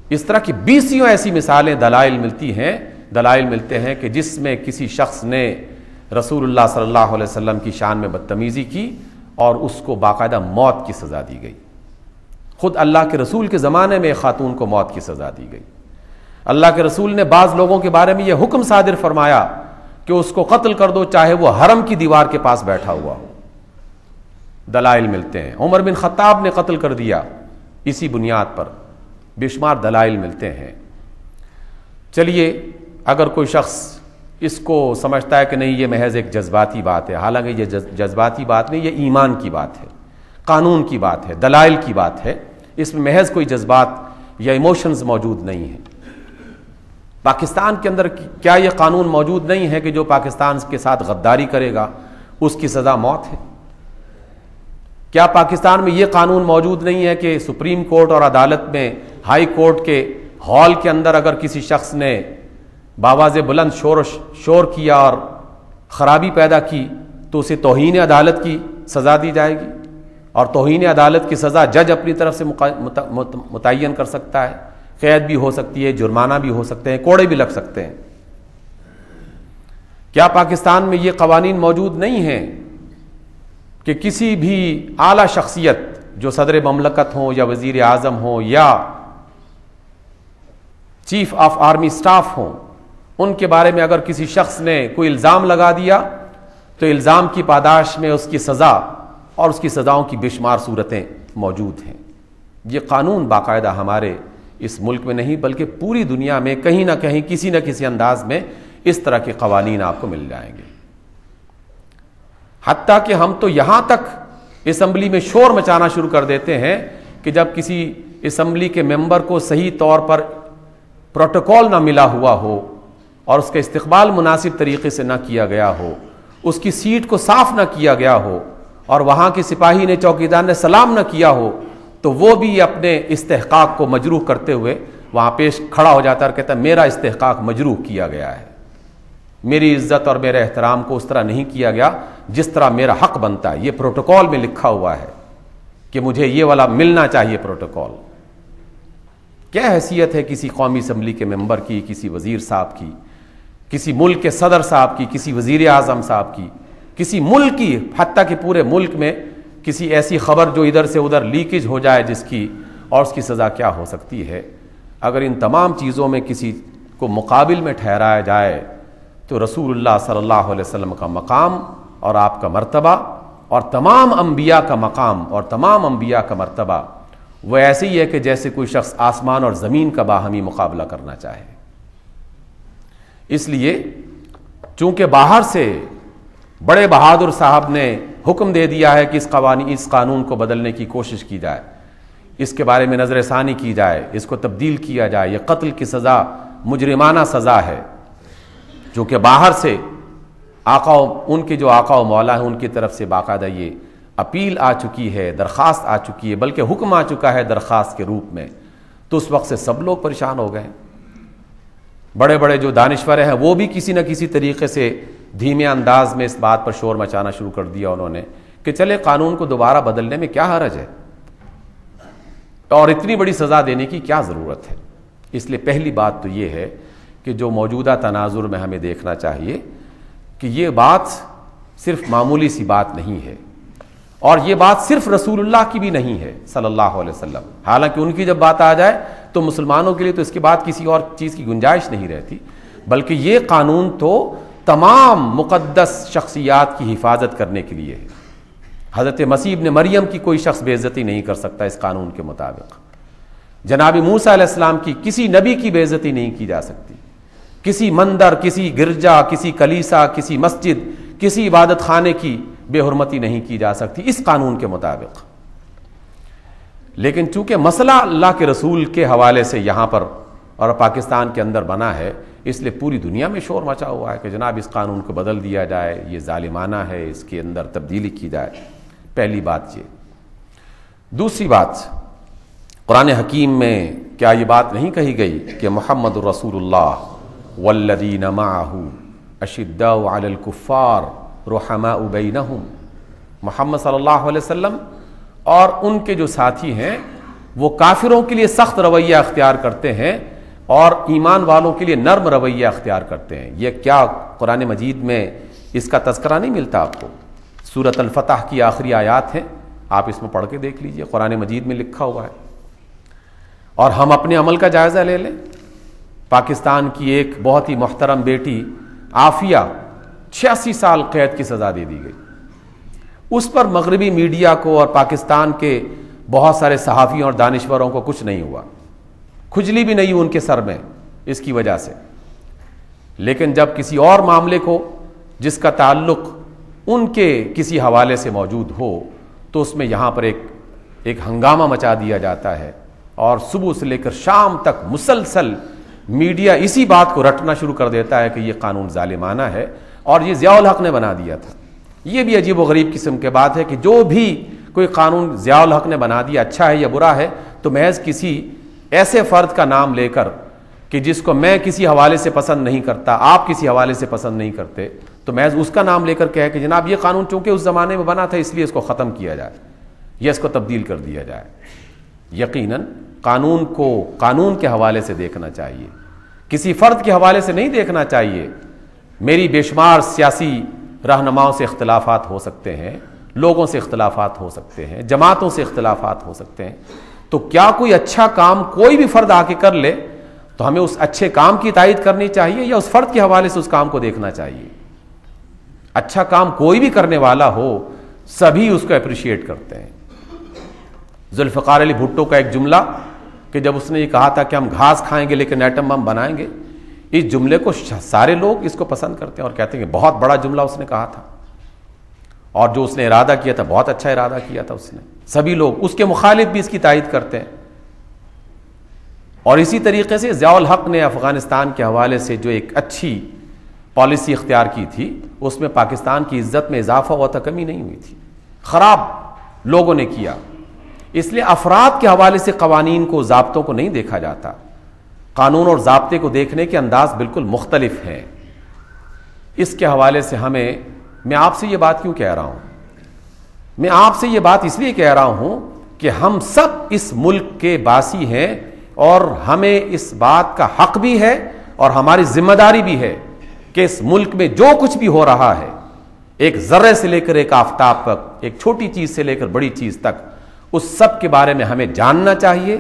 اس طرح کی 20 ایسی مثالیں دلائل ملتے ہیں کہ جس میں کسی شخص نے رسول اللہ صلی اللہ علیہ وسلم کی شان میں بدتمیزی کی اور اس کو باقاعدہ موت کی سزا دی گئی. خود اللہ کے رسول کے زمانے میں ایک خاتون کو موت کی سزا دی گئی. اللہ کے رسول نے بعض لوگوں کے بارے میں یہ حکم صادر فرمایا کہ اس کو قتل کر دو چاہے وہ حرم کی دیوار کے پاس بیٹھا ہوا ہو. دلائل ملتے ہیں. عمر بن خطاب نے قتل کر دیا اسی بنیاد پر. بے شمار دلائل ملتے ہیں. چلیے اگر کوئی شخص اس کو سمجھتا ہے کہ نہیں یہ محض ایک جذباتی بات ہے، حالانکہ یہ جذباتی بات نہیں، یہ ایمان کی بات ہے، قانون کی بات ہے، دلائل کی بات ہے. اس میں محض کوئی جذبات یا ایموشنز موجود نہیں ہیں. پاکستان کے اندر کیا یہ قانون موجود نہیں ہے کہ جو پاکستان کے ساتھ غداری کرے گا اس کی سزا موت ہے؟ کیا پاکستان میں یہ قانون موجود نہیں ہے کہ سپریم کورٹ اور عدالت میں ہائی کورٹ کے ہال کے اندر اگر کسی شخص نے بآواز بلند شور کیا اور خرابی پیدا کی تو اسے توہین عدالت کی سزا دی جائے گی، اور توہین عدالت کی سزا جج اپنی طرف سے متعین کر سکتا ہے. قید بھی ہو سکتی ہے، جرمانہ بھی ہو سکتے ہیں، کوڑے بھی لگ سکتے ہیں. کیا پاکستان میں یہ قوانین موجود نہیں ہیں کہ کسی بھی اعلیٰ شخصیت جو صدر مملکت ہوں یا وزیر اعظم ہوں یا چیف آف آرمی سٹاف ہوں، ان کے بارے میں اگر کسی شخص نے کوئی الزام لگا دیا تو الزام کی پاداش میں اس کی سزا اور اس کی سزاؤں کی بے شمار صورتیں موجود ہیں. یہ قانون باقاعدہ ہمارے اس ملک میں نہیں بلکہ پوری دنیا میں کہیں نہ کہیں کسی نہ کسی انداز میں اس طرح کے قوانین آپ کو مل جائیں گے. حتیٰ کہ ہم تو یہاں تک اسمبلی میں شور مچانا شروع کر دیتے ہیں کہ جب کسی اسمبلی کے ممبر کو صحیح طور پر پروٹوکول نہ ملا ہوا ہو اور اس کا استقبال مناسب طریقے سے نہ کیا گیا ہو، اس کی سیٹ کو صاف نہ کیا گیا ہو اور وہاں کے سپاہی نے چوکیدار نے سلام نہ کیا ہو، تو وہ بھی اپنے استحقاق کو مجروح کرتے ہوئے وہاں پیش کھڑا ہو جاتا ہے اور کہتا ہے میرا استحقاق مجروح کیا گیا ہے، میری عزت اور میرے احترام کو اس طرح نہیں کیا گیا جس طرح میرا حق بنتا ہے. یہ پروٹوکول میں لکھا ہوا ہے کہ مجھے یہ والا ملنا چاہیے پروٹوکول. کیا حیثیت ہے کسی قومی اسمبلی کے ممبر کی، کسی وزیر صاحب کی، کسی ملک کے صدر صاحب کی، کسی وزیر اعظم صاحب کی، کسی ملک کی، حتیٰ کہ پورے ملک میں کسی ایسی خبر جو ادھر سے ادھر لیکیج ہو جائے جس کی، اور اس کی سزا کیا ہو سکتی ہے؟ اگر ان تمام چیزوں میں کسی کو مقابل میں ٹھہرایا جائے تو رسول اللہ صلی اللہ علیہ وسلم کا مقام اور آپ کا مرتبہ اور تمام انبیاء کا مقام اور تمام انبیاء کا مرتبہ وہ ایسے ہی ہے کہ جیسے کوئی شخص آسمان اور زمین کا باہمی مقابلہ کرنا چاہے. اس لیے چونکہ باہر سے بڑے بہادر صاحب نے حکم دے دیا ہے کہ اس قانون کو بدلنے کی کوشش کی جائے، اس کے بارے میں نظر ثانی کی جائے، اس کو تبدیل کیا جائے، یہ قتل کی سزا مجرمانہ سزا ہے، چونکہ باہر سے ان کے جو آقا و مولا ہیں ان کی طرف سے باقاعدہ یہ اپیل آ چکی ہے، درخواست آ چکی ہے، بلکہ حکم آ چکا ہے درخواست کے روپ میں، تو اس وقت سے سب لوگ پریشان ہو گئے. بڑے بڑے جو دانشور ہیں وہ بھی کسی نہ کسی طریقے سے دھیمے انداز میں اس بات پر شور مچانا شروع کر دیا انہوں نے کہ چلے قانون کو دوبارہ بدلنے میں کیا حرج ہے اور اتنی بڑی سزا دینے کی کیا ضرورت ہے. اس لیے پہلی بات تو یہ ہے کہ جو موجودہ تناظر میں ہمیں دیکھنا چاہیے کہ یہ بات صرف معمولی سی بات نہیں ہے، اور یہ بات صرف رسول اللہ کی بھی نہیں ہے صلی اللہ علیہ وسلم. حالانکہ ان کی جب بات آ جائے تو مسلمانوں کے لیے تو اس کے بعد کسی اور چیز کی گنجائش نہیں رہتی، بلکہ یہ قانون تو تمام مقدس شخصیات کی حفاظت کرنے کے لیے ہے. حضرت مسیح ابن مریم کی کوئی شخص بے عزتی نہیں کر سکتا اس قانون کے مطابق. جناب موسیٰ علیہ السلام کی کسی نبی کی بے عزتی نہیں کی جا سکتی. کسی مندر، کسی گرجا، کسی کلیسا، کسی مسجد، کسی عبادت خانے کی بے حرمتی نہیں کی جا سکتی اس قانون کے مطابق. لیکن چونکہ مسئلہ اللہ کے رسول کے حوالے سے یہاں پر اور پاکستان کے اندر بنا ہے، اس لیے پوری دنیا میں شور مچا ہوا ہے کہ جناب اس قانون کو بدل دیا جائے، یہ ظالمانہ ہے، اس کے اندر تبدیلی کی جائے. پہلی بات یہ. دوسری بات، قرآن حکیم میں کیا یہ بات نہیں کہی گئی کہ محمد رسول اللہ والذین معہ اشداء علی الکفار رحماء بینہم؟ محمد صلی اللہ علیہ وسلم اور ان کے جو ساتھی ہیں وہ کافروں کے لیے سخت رویہ اختیار کرتے ہیں اور ایمان والوں کے لیے نرم رویہ اختیار کرتے ہیں. یہ کیا قرآن مجید میں اس کا تذکرہ نہیں ملتا آپ کو؟ سورۃ الفتح کی آخری آیات ہیں، آپ اس میں پڑھ کے دیکھ لیجئے، قرآن مجید میں لکھا ہوا ہے. اور ہم اپنے عمل کا جائزہ لے لیں. پاکستان کی ایک بہت ہی محترم بیٹی عافیہ 86 سال قید کی سزا دے دی گئی. اس پر مغربی میڈیا کو اور پاکستان کے بہت سارے صحافیوں اور دانشوروں کو کچھ نہیں ہوا، کھجلی بھی نہیں ان کے سر میں اس کی وجہ سے. لیکن جب کسی اور معاملے کو جس کا تعلق ان کے کسی حوالے سے موجود ہو تو اس میں یہاں پر ایک ہنگامہ مچا دیا جاتا ہے، اور صبح سے لے کر شام تک مسلسل میڈیا اسی بات کو رٹنا شروع کر دیتا ہے کہ یہ قانون ظالمانہ ہے اور یہ ضیاء الحق نے بنا دیا تھا. یہ بھی عجیب و غریب قسم کے بات ہے کہ جو بھی کوئی قانون ضیاء الحق نے بنا دیا، اچھا ہے یا برا ہے، تو محض کسی ایسے فرد کا نام لے کر کہ جس کو میں کسی حوالے سے پسند نہیں کرتا، آپ کسی حوالے سے پسند نہیں کرتے، تو محض اس کا نام لے کر کہے کہ جناب یہ قانون چونکہ اس زمانے میں بنا تھا اس لیے اس کو ختم کیا جائے یا اس کو تبدیل کر دیا جائے. یقیناً قانون کو قانون کے حوالے سے دیکھنا چاہیے، کسی فرد کے حوالے سے نہیں دیکھنا چاہیے. میری بے شمار سیاسی رہنماؤں سے اختلافات ہو سکتے ہیں، لوگوں سے اختلافات ہو سکتے ہیں، جماعتوں سے اختلافات ہو سکتے ہیں، تو کیا کوئی اچھا کام کوئی بھی فرد آ کے کر لے تو ہمیں اس اچھے کام کی تائید کرنی چاہیے یا اس فرد کے حوالے سے اس کام کو دیکھنا چاہیے؟ اچھا کام کوئی بھی کرنے والا ہو سبھی اس کو اپریشیٹ کرتے ہیں. ذوالفقار علی بھٹو کا ایک جملہ کہ جب اس نے یہ کہا تھا کہ ہم گھاس کھائیں گے لیکن ایٹم بم بنائیں گے، اس جملے کو سارے لوگ اس کو پسند کرتے ہیں اور کہتے ہیں کہ بہت بڑا جملہ اس نے کہا تھا، اور جو اس نے ارادہ کیا تھا بہت اچھا ارادہ کیا تھا اس نے. سبھی لوگ اس کے مخالف بھی اس کی تائید کرتے ہیں. اور اسی طریقے سے ضیاء الحق نے افغانستان کے حوالے سے جو ایک اچھی پالیسی اختیار کی تھی اس میں پاکستان کی عزت میں اضافہ ہوا تھا، کمی نہیں ہوئی تھی. خراب لوگوں نے کیا. اس لیے افراد کے حوالے سے قوانین کو، ضابطوں کو نہیں دیکھا جاتا. قانون اور ضابطے کو دیکھنے کے انداز بالکل مختلف ہیں. اس کے حوالے سے میں آپ سے یہ بات کیوں کہہ رہا ہوں؟ میں آپ سے یہ بات اس لیے کہہ رہا ہوں کہ ہم سب اس ملک کے باسی ہیں اور ہمیں اس بات کا حق بھی ہے اور ہماری ذمہ داری بھی ہے کہ اس ملک میں جو کچھ بھی ہو رہا ہے، ایک ذرے سے لے کر ایک آفتاب تک، ایک چھوٹی چیز سے لے کر بڑی چیز تک، اس سب کے بارے میں ہمیں جاننا چاہیے،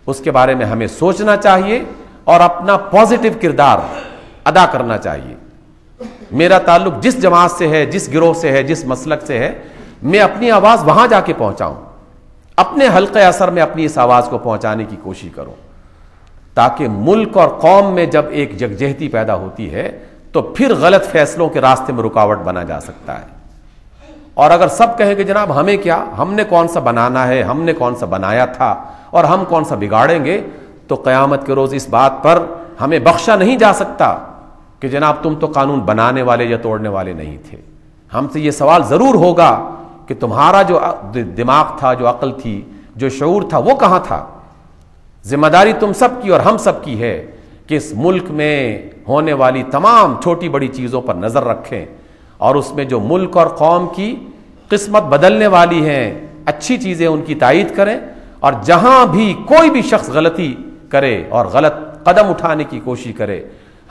اس کے بارے میں ہمیں سوچنا چاہیے اور اپنا پازیٹیو کردار ادا کرنا چاہیے. میرا تعلق جس جماعت سے ہے، جس گروہ سے ہے، جس مسلک سے ہے، میں اپنی آواز وہاں جا کے پہنچاؤں، اپنے حلقے اثر میں اپنی اس آواز کو پہنچانے کی کوشش کروں، تاکہ ملک اور قوم میں جب ایک یکجہتی پیدا ہوتی ہے تو پھر غلط فیصلوں کے راستے میں رکاوٹ بنا جا سکتا ہے. اور اگر سب کہیں کہ جناب ہمیں کیا، ہم نے کون سا بنانا ہے، ہم نے کون سا بنایا تھا اور ہم کون سا بگاڑیں گے، تو قیامت کے روز اس بات پر ہمیں بخشا نہیں جا سکتا کہ جناب تم تو قانون بنانے والے یا توڑنے والے نہیں تھے. ہم سے یہ سوال ضرور ہوگا کہ تمہارا جو دماغ تھا، جو عقل تھی، جو شعور تھا، وہ کہاں تھا؟ ذمہ داری تم سب کی اور ہم سب کی ہے کہ اس ملک میں ہونے والی تمام چھوٹی بڑی چیزوں پر نظر رکھیں اور اس میں جو ملک اور قوم کی قسمت بدلنے والی ہیں اچھی چیزیں ان کی تائید کریں، اور جہاں بھی کوئی بھی شخص غلطی کرے اور غلط قدم اٹھانے کی کوشش کرے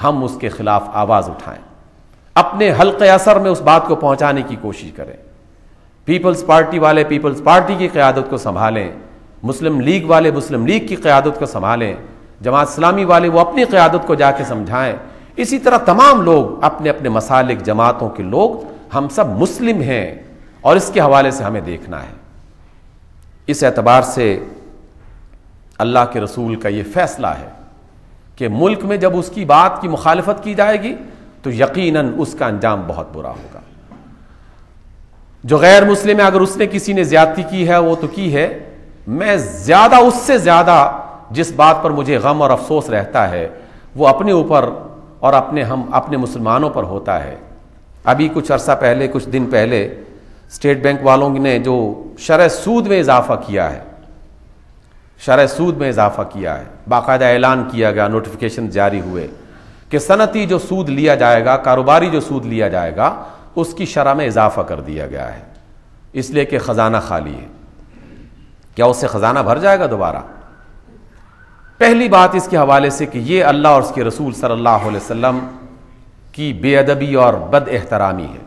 ہم اس کے خلاف آواز اٹھائیں، اپنے حلقے اثر میں اس بات کو پہنچانے کی کوشش کریں. پیپلز پارٹی والے پیپلز پارٹی کی قیادت کو سنبھالیں، مسلم لیگ والے مسلم لیگ کی قیادت کو سنبھالیں، جماعت اسلامی والے وہ اپنی قیادت کو جا کے سمجھائیں. اسی طرح تمام لوگ اپنے اپنے مسالک، جماعتوں کے لوگ، ہم سب مسلم ہیں اور اس کے حوالے سے ہمیں دیکھنا ہے. اس اعتبار سے اللہ کے رسول کا یہ فیصلہ ہے کہ ملک میں جب اس کی بات کی مخالفت کی جائے گی تو یقیناً اس کا انجام بہت برا ہوگا. جو غیر مسلم ہے، اگر اس نے کسی نے زیادتی کی ہے وہ تو کی ہے، میں زیادہ اس سے زیادہ جس بات پر مجھے غم اور افسوس رہتا ہے وہ اپنے اوپر اور اپنے مسلمانوں پر ہوتا ہے. ابھی کچھ عرصہ پہلے، کچھ دن پہلے اسٹیٹ بینک والوں نے جو شرح سود میں اضافہ کیا ہے، شرح سود میں اضافہ کیا ہے، باقاعدہ اعلان کیا گیا، نوٹیفیکیشن جاری ہوئے کہ صنعتی جو سود لیا جائے گا، کاروباری جو سود لیا جائے گا، اس کی شرح میں اضافہ کر دیا گیا ہے، اس لیے کہ خزانہ خالی ہے. کیا اس سے خزانہ بھر جائے گا دوبارہ؟ پہلی بات اس کے حوالے سے کہ یہ اللہ اور اس کے رسول صلی اللہ علیہ وسلم کی بے ادبی اور بد احترامی ہے۔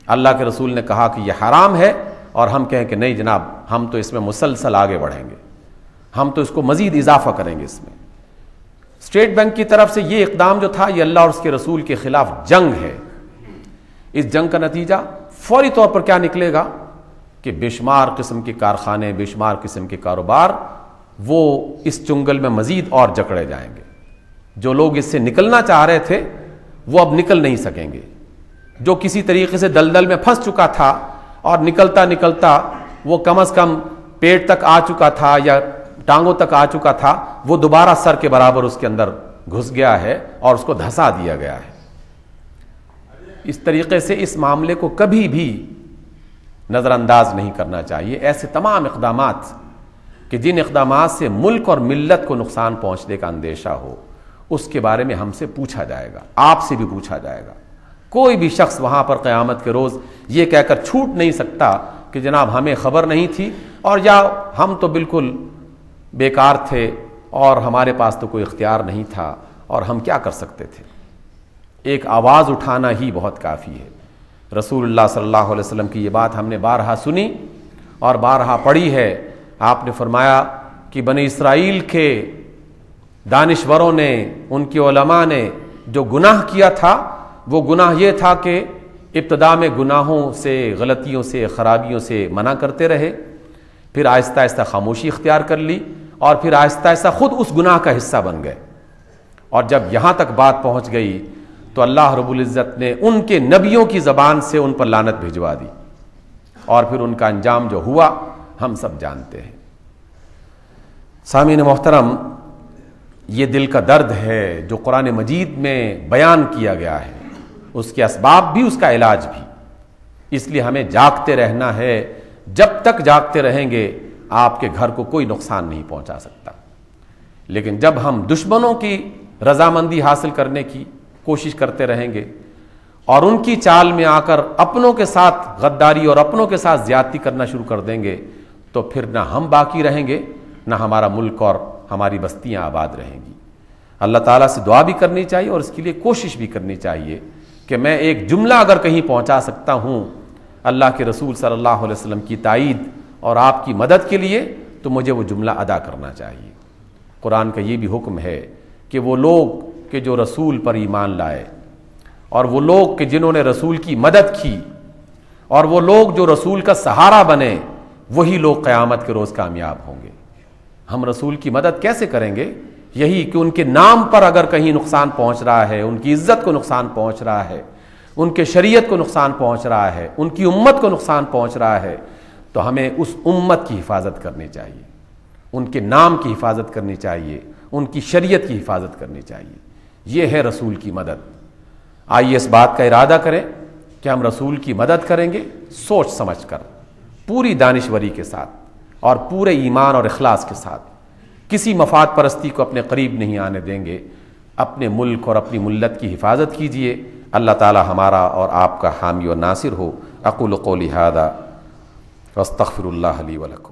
اللہ کے رسول نے کہا کہ یہ حرام ہے اور ہم کہیں کہ نہیں جناب، ہم تو اس میں مسلسل آگے بڑھیں گے، ہم تو اس کو مزید اضافہ کریں گے۔ اس میں اسٹیٹ بینک کی طرف سے یہ اقدام جو تھا، یہ اللہ اور اس کے رسول کے خلاف جنگ ہے۔ اس جنگ کا نتیجہ فوری طور پر کیا نکلے گا کہ بے شمار قسم کے کارخانے، بے شمار قسم کے کاروبار وہ اس چنگل میں مزید اور جکڑے جائیں گے۔ جو لوگ اس سے نکلنا چاہ رہے تھے وہ اب نکل نہیں سکیں گے۔ جو کسی طریقے سے دلدل میں پھنس چکا تھا اور نکلتا نکلتا وہ کم از کم پیٹ تک آ چکا تھا یا ٹانگوں تک آ چکا تھا، وہ دوبارہ سر کے برابر اس کے اندر گھس گیا ہے اور اس کو دھسا دیا گیا ہے۔ اس طریقے سے اس معاملے کو کبھی بھی نظر انداز نہیں کرنا چاہیے۔ ایسے تمام اقدامات کہ جن اقدامات سے ملک اور ملت کو نقصان پہنچنے کا اندیشہ ہو، اس کے بارے میں ہم سے پوچھا جائے گا، آپ سے بھی پوچھا جائے گا۔ کوئی بھی شخص وہاں پر قیامت کے روز یہ کہہ کر چھوٹ نہیں سکتا کہ جناب ہمیں خبر نہیں تھی، اور یا ہم تو بالکل بیکار تھے اور ہمارے پاس تو کوئی اختیار نہیں تھا اور ہم کیا کر سکتے تھے۔ ایک آواز اٹھانا ہی بہت کافی ہے۔ رسول اللہ صلی اللہ علیہ وسلم کی یہ بات ہم نے بارہا سنی اور بارہا پڑھی ہے۔ آپ نے فرمایا کہ بنی اسرائیل کے دانشوروں نے، ان کے علماء نے جو گناہ کیا تھا، وہ گناہ یہ تھا کہ ابتدا میں گناہوں سے، غلطیوں سے، خرابیوں سے منع کرتے رہے، پھر آہستہ آہستہ خاموشی اختیار کر لی، اور پھر آہستہ آہستہ خود اس گناہ کا حصہ بن گئے، اور جب یہاں تک بات پہنچ گئی تو اللہ رب العزت نے ان کے نبیوں کی زبان سے ان پر لعنت بھجوا دی، اور پھر ان کا انجام جو ہوا ہم سب جانتے ہیں۔ سامعین محترم، یہ دل کا درد ہے جو قرآن مجید میں بیان کیا گیا ہے، اس کے اسباب بھی، اس کا علاج بھی۔ اس لیے ہمیں جاگتے رہنا ہے۔ جب تک جاگتے رہیں گے آپ کے گھر کو کوئی نقصان نہیں پہنچا سکتا، لیکن جب ہم دشمنوں کی رضامندی حاصل کرنے کی کوشش کرتے رہیں گے اور ان کی چال میں آ کر اپنوں کے ساتھ غداری اور اپنوں کے ساتھ زیادتی کرنا شروع کر دیں گے، تو پھر نہ ہم باقی رہیں گے، نہ ہمارا ملک اور ہماری بستیاں آباد رہیں گی۔ اللہ تعالیٰ سے دعا بھی کرنی چاہیے اور اس کے لیے کوشش بھی کرنی چاہیے کہ میں ایک جملہ اگر کہیں پہنچا سکتا ہوں اللہ کے رسول صلی اللہ علیہ وسلم کی تائید اور آپ کی مدد کے لیے، تو مجھے وہ جملہ ادا کرنا چاہیے۔ قرآن کا یہ بھی حکم ہے کہ وہ لوگ کہ جو رسول پر ایمان لائے، اور وہ لوگ کہ جنہوں نے رسول کی مدد کی، اور وہ لوگ جو رسول کا سہارا بنے، وہی لوگ قیامت کے روز کامیاب ہوں گے۔ ہم رسول کی مدد کیسے کریں گے؟ یہی کہ ان کے نام پر اگر کہیں نقصان پہنچ رہا ہے، ان کی عزت کو نقصان پہنچ رہا ہے، ان کے شریعت کو نقصان پہنچ رہا ہے، ان کی امت کو نقصان پہنچ رہا ہے، تو ہمیں اس امت کی حفاظت کرنی چاہیے، ان کے نام کی حفاظت کرنی چاہیے، ان کی شریعت کی حفاظت کرنی چاہیے۔ یہ ہے رسول کی مدد۔ آئیے اس بات کا ارادہ کریں کہ ہم رسول کی مدد کریں گے، سوچ سمجھ کر، پوری دانشوری کے ساتھ اور پورے ایمان اور اخلاص کے ساتھ۔ کسی مفاد پرستی کو اپنے قریب نہیں آنے دیں گے۔ اپنے ملک اور اپنی ملت کی حفاظت کیجیے۔ اللہ تعالی ہمارا اور آپ کا حامی و ناصر ہو۔ اقول قولی ھذا واستغفر اللہ لی ولکم۔